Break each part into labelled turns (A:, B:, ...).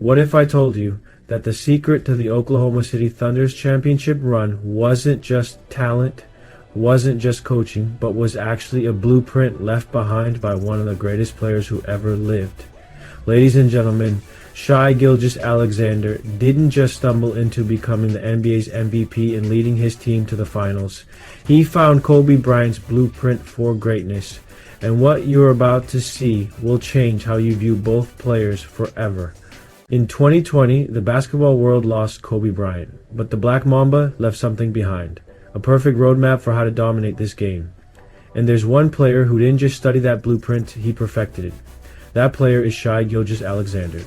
A: What if I told you that the secret to the Oklahoma City Thunder's championship run wasn't just talent, wasn't just coaching, but was actually a blueprint left behind by one of the greatest players who ever lived? Ladies and gentlemen, Shai Gilgeous-Alexander didn't just stumble into becoming the NBA's MVP and leading his team to the finals. He found Kobe Bryant's blueprint for greatness. And what you're about to see will change how you view both players forever. In 2020, the basketball world lost Kobe Bryant, but the Black Mamba left something behind. A perfect roadmap for how to dominate this game. And there's one player who didn't just study that blueprint, he perfected it. That player is Shai Gilgeous-Alexander.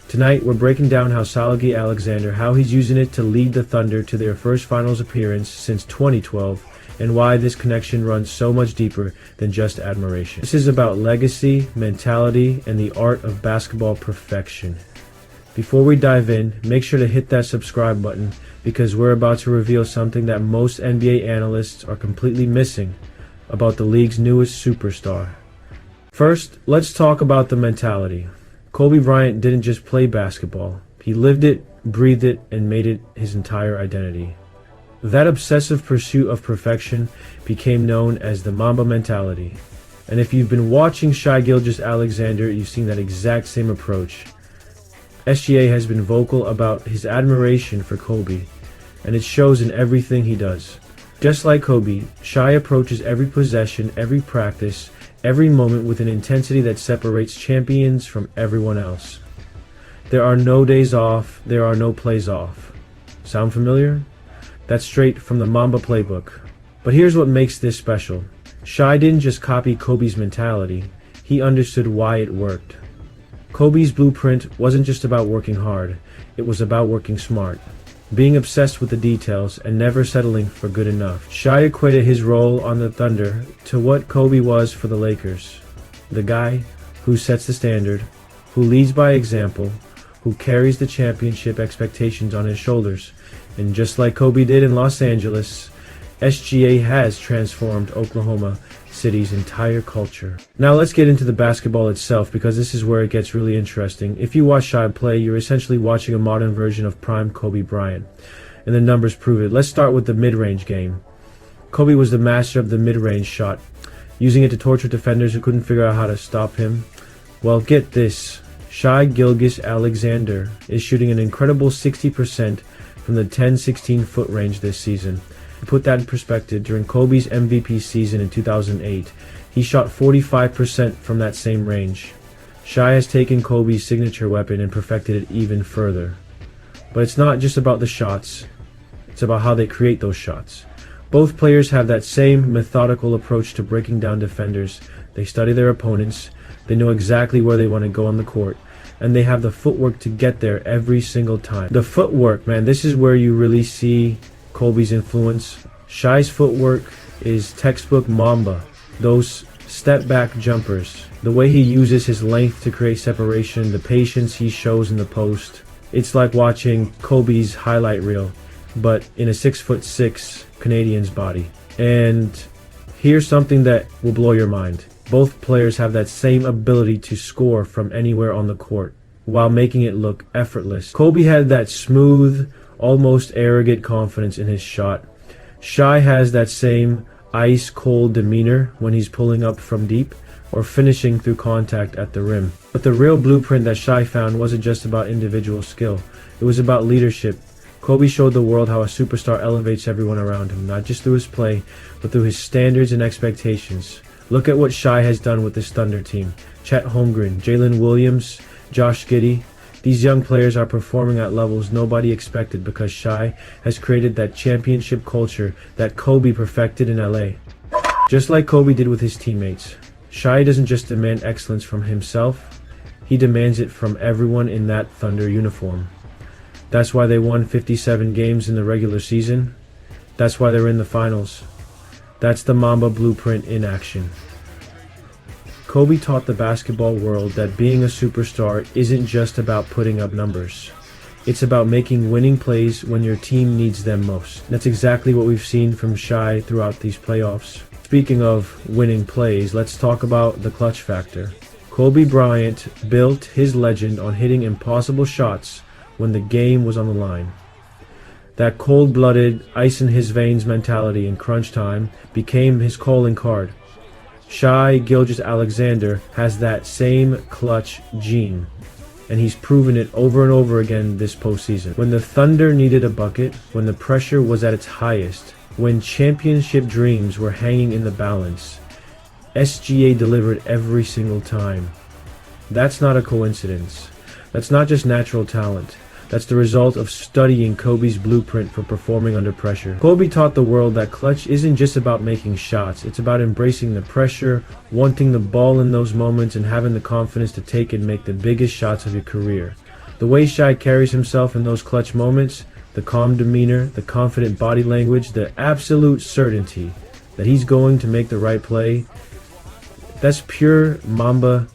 A: Tonight, we're breaking down how Shai Alexander, how he's using it to lead the Thunder to their first finals appearance since 2012, and why this connection runs so much deeper than just admiration. This is about legacy, mentality, and the art of basketball perfection. Before we dive in, make sure to hit that subscribe button because we're about to reveal something that most NBA analysts are completely missing about the league's newest superstar. First, let's talk about the mentality. Kobe Bryant didn't just play basketball. He lived it, breathed it, and made it his entire identity. That obsessive pursuit of perfection became known as the Mamba Mentality. And if you've been watching Shai Gilgeous-Alexander, you've seen that exact same approach. SGA has been vocal about his admiration for Kobe, and it shows in everything he does. Just like Kobe, Shai approaches every possession, every practice, every moment with an intensity that separates champions from everyone else. There are no days off, there are no plays off. Sound familiar? That's straight from the Mamba playbook. But here's what makes this special. Shai didn't just copy Kobe's mentality, he understood why it worked. Kobe's blueprint wasn't just about working hard, it was about working smart. Being obsessed with the details and never settling for good enough. Shai equated his role on the Thunder to what Kobe was for the Lakers. The guy who sets the standard, who leads by example, who carries the championship expectations on his shoulders. And just like Kobe did in Los Angeles, SGA has transformed Oklahoma City's entire culture. Now let's get into the basketball itself because this is where it gets really interesting. If you watch Shai play, you're essentially watching a modern version of prime Kobe Bryant. And the numbers prove it. Let's start with the mid-range game. Kobe was the master of the mid-range shot, using it to torture defenders who couldn't figure out how to stop him. Well, get this. Shai Gilgeous-Alexander is shooting an incredible 60% from the 10-16 foot range this season. To put that in perspective, during Kobe's MVP season in 2008, he shot 45% from that same range. Shai has taken Kobe's signature weapon and perfected it even further. But it's not just about the shots, it's about how they create those shots. Both players have that same methodical approach to breaking down defenders. They study their opponents, they know exactly where they want to go on the court, and they have the footwork to get there every single time. The footwork, man, this is where you really see Kobe's influence. Shai's footwork is textbook Mamba. Those step back jumpers, the way he uses his length to create separation, the patience he shows in the post. It's like watching Kobe's highlight reel, but in a 6'6" Canadian's body. And here's something that will blow your mind. Both players have that same ability to score from anywhere on the court, while making it look effortless. Kobe had that smooth, almost arrogant confidence in his shot. Shai has that same ice-cold demeanor when he's pulling up from deep or finishing through contact at the rim. But the real blueprint that Shai found wasn't just about individual skill. It was about leadership. Kobe showed the world how a superstar elevates everyone around him, not just through his play, but through his standards and expectations. Look at what Shai has done with this Thunder team. Chet Holmgren, Jalen Williams, Josh Giddey. These young players are performing at levels nobody expected because Shai has created that championship culture that Kobe perfected in LA. Just like Kobe did with his teammates, Shai doesn't just demand excellence from himself, he demands it from everyone in that Thunder uniform. That's why they won 57 games in the regular season. That's why they're in the finals. That's the Mamba Blueprint in action. Kobe taught the basketball world that being a superstar isn't just about putting up numbers. It's about making winning plays when your team needs them most. That's exactly what we've seen from Shai throughout these playoffs. Speaking of winning plays, let's talk about the clutch factor. Kobe Bryant built his legend on hitting impossible shots when the game was on the line. That cold-blooded, ice-in-his-veins mentality in crunch time became his calling card. Shai Gilgeous-Alexander has that same clutch gene, and he's proven it over and over again this postseason. When the Thunder needed a bucket, when the pressure was at its highest, when championship dreams were hanging in the balance, SGA delivered every single time. That's not a coincidence. That's not just natural talent. That's the result of studying Kobe's blueprint for performing under pressure. Kobe taught the world that clutch isn't just about making shots. It's about embracing the pressure, wanting the ball in those moments, and having the confidence to take and make the biggest shots of your career. The way Shai carries himself in those clutch moments, the calm demeanor, the confident body language, the absolute certainty that he's going to make the right play, that's pure Mamba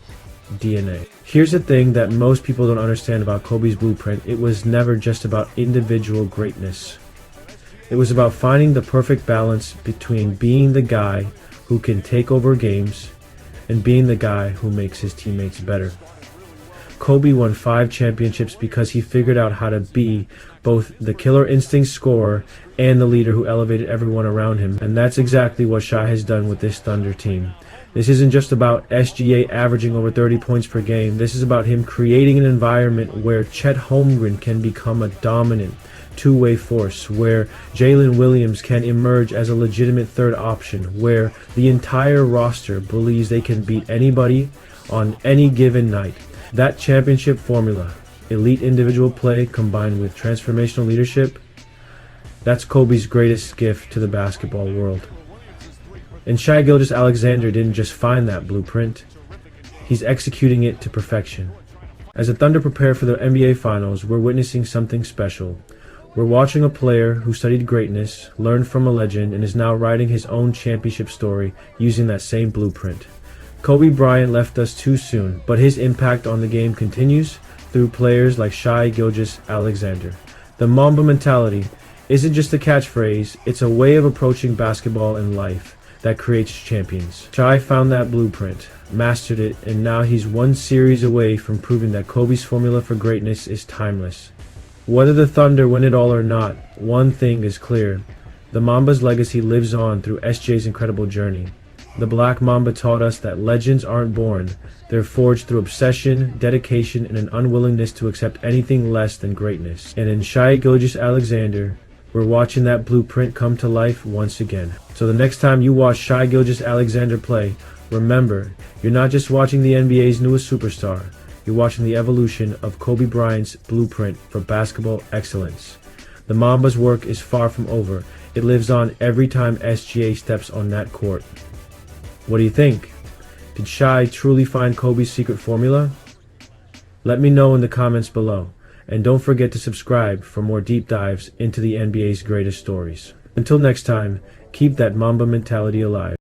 A: DNA. Here's the thing that most people don't understand about Kobe's blueprint. It was never just about individual greatness. It was about finding the perfect balance between being the guy who can take over games and being the guy who makes his teammates better. Kobe won 5 championships because he figured out how to be both the killer instinct scorer and the leader who elevated everyone around him. And that's exactly what Shai has done with this Thunder team. This isn't just about SGA averaging over 30 points per game. This is about him creating an environment where Chet Holmgren can become a dominant two-way force, where Jalen Williams can emerge as a legitimate third option, where the entire roster believes they can beat anybody on any given night. That championship formula, elite individual play combined with transformational leadership, that's Kobe's greatest gift to the basketball world. And Shai Gilgeous-Alexander didn't just find that blueprint, he's executing it to perfection. As the Thunder prepare for the NBA Finals, we're witnessing something special. We're watching a player who studied greatness, learned from a legend, and is now writing his own championship story using that same blueprint. Kobe Bryant left us too soon, but his impact on the game continues through players like Shai Gilgeous-Alexander. The Mamba Mentality isn't just a catchphrase, it's a way of approaching basketball and life that creates champions. Shai found that blueprint, mastered it, and now he's one series away from proving that Kobe's formula for greatness is timeless. Whether the Thunder win it all or not, one thing is clear. The Mamba's legacy lives on through SJ's incredible journey. The Black Mamba taught us that legends aren't born. They're forged through obsession, dedication, and an unwillingness to accept anything less than greatness. And in Shai Gilgeous-Alexander, we're watching that blueprint come to life once again. So the next time you watch Shai Gilgeous-Alexander play, remember, you're not just watching the NBA's newest superstar, you're watching the evolution of Kobe Bryant's blueprint for basketball excellence. The Mamba's work is far from over. It lives on every time SGA steps on that court. What do you think? Did Shai truly find Kobe's secret formula? Let me know in the comments below. And don't forget to subscribe for more deep dives into the NBA's greatest stories. Until next time, keep that Mamba mentality alive.